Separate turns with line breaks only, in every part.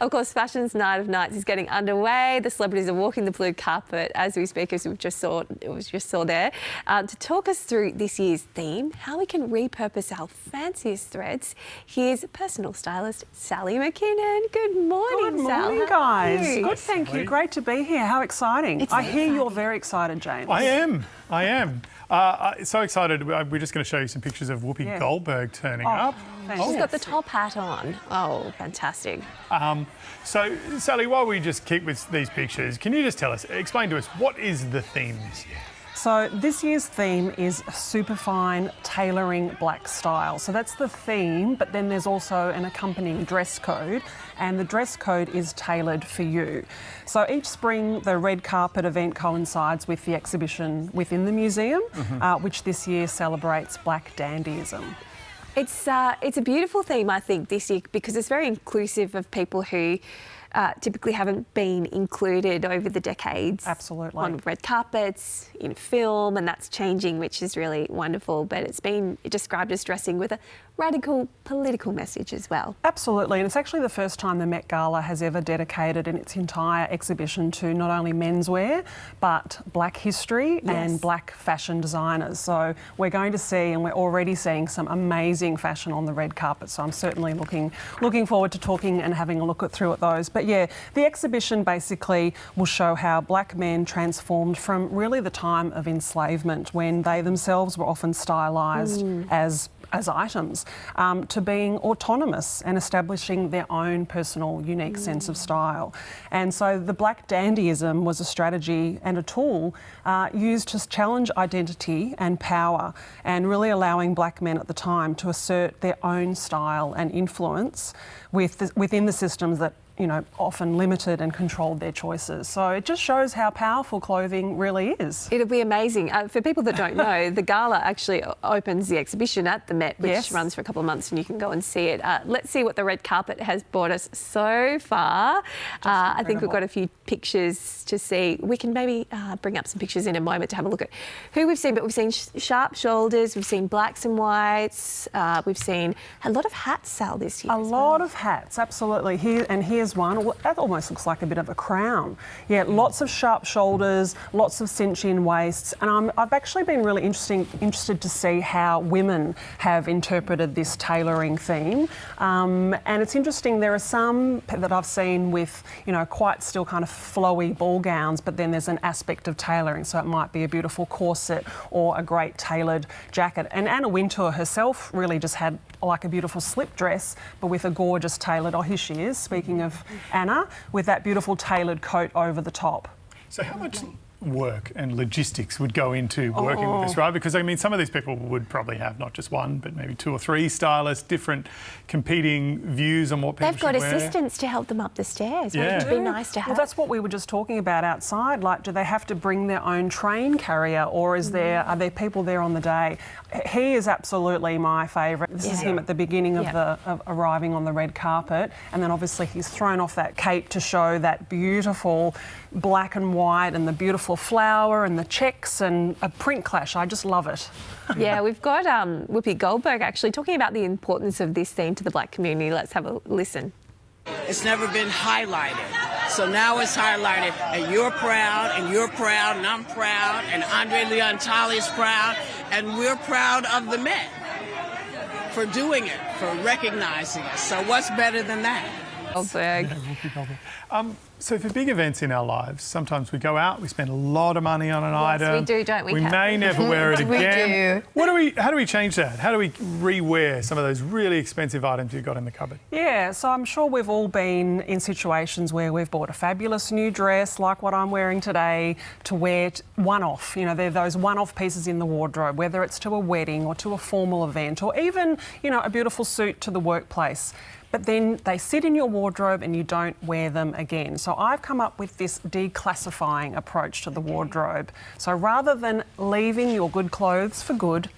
Of course, Fashion's Night of Nights is getting underway. The celebrities are walking the blue carpet as we speak, as we just saw there. To talk us through this year's theme, how we can repurpose our fanciest threads, here's personal stylist Sally McKinnon. Good morning, Sal.
Good morning, guys. Good, thank you. Great to be here. How exciting. I hear you're very excited, James.
I am. So excited. We're just going to show you some pictures of Whoopi Goldberg turning up.
She's got the top hat on. Oh, fantastic.
So, Sally, while we just keep with these pictures, can you just explain to us, what is the theme this year?
So this year's theme is superfine tailoring black style. So that's the theme, but then there's also an accompanying dress code, and the dress code is tailored for you. So each spring, the red carpet event coincides with the exhibition within the museum, which this year celebrates black dandyism.
It's a beautiful theme, I think, this year, because it's very inclusive of people who typically haven't been included over the decades.
Absolutely.
On red carpets, in film, and that's changing, which is really wonderful. But it's been described as dressing with a radical political message as well.
Absolutely, and it's actually the first time the Met Gala has ever dedicated in its entire exhibition to not only menswear, but black history and black fashion designers. So we're going to see, and we're already seeing, some amazing fashion on the red carpet. So I'm certainly looking forward to talking and having a look through at those. But yeah, the exhibition basically will show how black men transformed from really the time of enslavement, when they themselves were often stylised as items, to being autonomous and establishing their own personal, unique sense of style. And so the black dandyism was a strategy and a tool used to challenge identity and power, and really allowing black men at the time to assert their own style and influence within the systems that, you know, often limited and controlled their choices. So it just shows how powerful clothing really is.
It'll be amazing. For people that don't know, the gala actually opens the exhibition at the Met, which runs for a couple of months, and you can go and see it. Let's see what the red carpet has brought us so far. I think we've got a few pictures to see. We can maybe bring up some pictures in a moment to have a look at who we've seen, but we've seen sharp shoulders, we've seen blacks and whites, we've seen a lot of hats, Sal, this year.
A lot of hats, absolutely. Here's one. That almost looks like a bit of a crown. Yeah, lots of sharp shoulders, lots of cinch-in waists, and I've actually been really interested to see how women have interpreted this tailoring theme. And it's interesting, there are some that I've seen with, you know, quite still kind of flowy ball gowns, but then there's an aspect of tailoring, so it might be a beautiful corset or a great tailored jacket. And Anna Wintour herself really just had like a beautiful slip dress, but with a gorgeous tailored, oh, here she is, speaking of Anna, with that beautiful tailored coat over the top.
So how much work and logistics would go into working with this, right? Because, I mean, some of these people would probably have not just one, but maybe two or three stylists, different competing views on what people should wear.
They've got assistants to help them up the stairs. Wouldn't it be nice to have?
Well, that's what we were just talking about outside. Like, do they have to bring their own train carrier, or are there people there on the day? He is absolutely my favourite. This is him at the beginning of arriving on the red carpet, and then obviously he's thrown off that cape to show that beautiful black and white and the beautiful flower and the checks and a print clash. I just love it.
Yeah, we've got Whoopi Goldberg actually talking about the importance of this theme to the black community. Let's have a listen.
It's never been highlighted. So now it's highlighted, and you're proud, and you're proud, and I'm proud, and Andre Leon Talley's proud, and we're proud of the Met for doing it, for recognizing us. So what's better than that?
Goldberg.
Yeah, Whoopi Goldberg. So for big events in our lives, sometimes we go out, we spend a lot of money on an item.
We do, don't we?
We may never wear it again.
We
do. How do we change that? How do we re-wear some of those really expensive items you've got in the cupboard?
Yeah, so I'm sure we've all been in situations where we've bought a fabulous new dress, like what I'm wearing today, to wear one-off. You know, they're those one-off pieces in the wardrobe, whether it's to a wedding or to a formal event, or even, you know, a beautiful suit to the workplace. But then they sit in your wardrobe and you don't wear them again. So I've come up with this declassifying approach to the wardrobe. So rather than leaving your good clothes for good,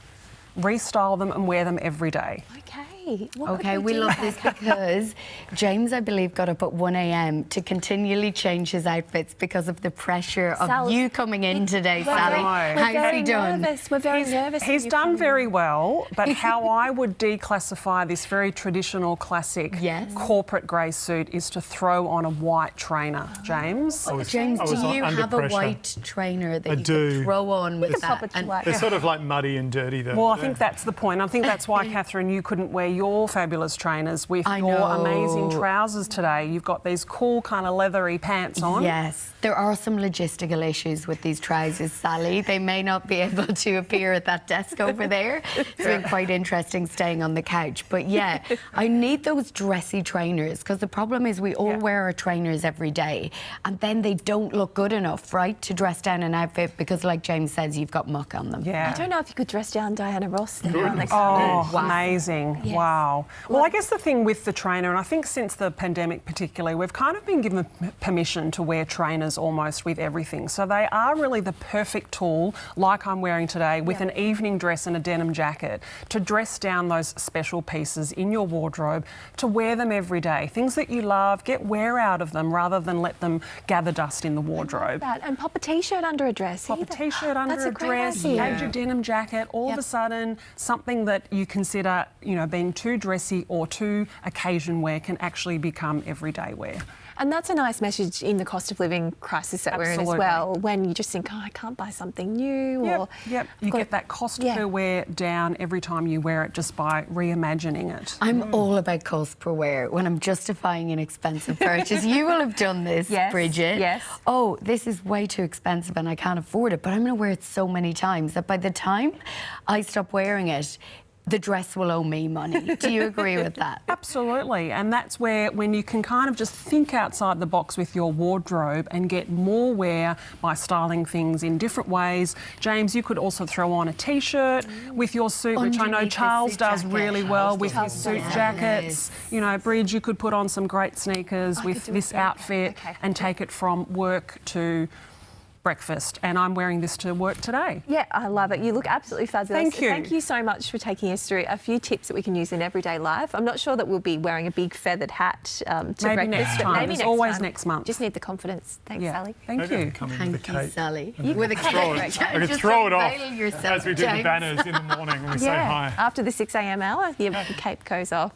restyle them and wear them every day.
Okay. Why? What would
Okay, we
do
love
that?
this because James, I believe, got up at 1 a.m. to continually change his outfits because of the pressure of
Sal,
you coming in today,
We're
Sally.
very- we're
How's
very
he done?
nervous. We're very nervous. when
He's
you
done
come
very
in.
well, but how I would declassify this very traditional, classic
Yes.
corporate grey suit is to throw on a white trainer, James.
James,
I was
do you
under
have a
pressure.
white trainer that
I
you
do.
could throw on with
can pop
that?
it to work.
They're sort of like muddy and dirty though.
Well, I think that's the point. I think that's why, Catherine, you couldn't wear your fabulous trainers with
I
your
know.
amazing trousers today. You've got these cool kind of leathery pants on.
Yes, there are some logistical issues with these trousers, Sally. They may not be able to appear at that desk over there. It's been quite interesting staying on the couch. But yeah, I need those dressy trainers because the problem is we all wear our trainers every day and then they don't look good enough, right, to dress down an outfit because, like James says, you've got muck on them.
Yeah.
I don't know if you could dress down Diana Ross there on the
Oh,
cover.
amazing.
Yes.
Wow. Well, I guess the thing with the trainer, and I think since the pandemic particularly, we've kind of been given permission to wear trainers almost with everything. So they are really the perfect tool, like I'm wearing today, with an evening dress and a denim jacket, to dress down those special pieces in your wardrobe, to wear them every day. Things that you love, get wear out of them rather than let them gather dust in the wardrobe.
That. And pop a T-shirt under a dress.
Pop a
either.
T-shirt under
That's
a
great
dress,
idea.
add your denim jacket, all of a sudden something that you consider, you know, being too dressy or too occasion wear can actually become everyday wear.
And that's a nice message in the cost of living crisis that we're in as
Absolutely.
well, when you just think, oh, I can't buy something new. Or
Yep. You get that cost per wear down every time you wear it just by reimagining it.
I'm all about cost per wear when I'm justifying an expensive purchase. You will have done this,
Yes,
Bridget.
yes.
Oh, this is way too expensive and I can't afford it, but I'm going to wear it so many times that by the time I stop wearing it, the dress will owe me money. Do you agree with that?
Absolutely, and that's where when you can kind of just think outside the box with your wardrobe and get more wear by styling things in different ways. James, you could also throw on a T-shirt with your suit, which I know
Underneath the
Charles
suit
does
jacket.
really well with his
Charles
suit
does.
jackets. You know, Bridge, you could put on some great sneakers with
do a
this
sneaker.
outfit
Okay.
and take it from work to breakfast, and I'm wearing this to work today.
Yeah, I love it. You look absolutely fabulous.
Thank you.
Thank you so much for taking us through a few tips that we can use in everyday life. I'm not sure that we'll be wearing a big feathered hat to
Maybe
breakfast,
next
but
time.
maybe
There's
next
always
time.
next month.
Just need the confidence. Thanks,
Yeah.
Sally.
Thank
Maybe I
you.
can come in with a
Thank you,
cape.
Sally.
And
With a
throw it.
cape.
I could
Just
throw it off
unveil yourself,
as we do the
James.
banners in the morning when we say hi.
After the 6 a.m. hour, your cape goes off.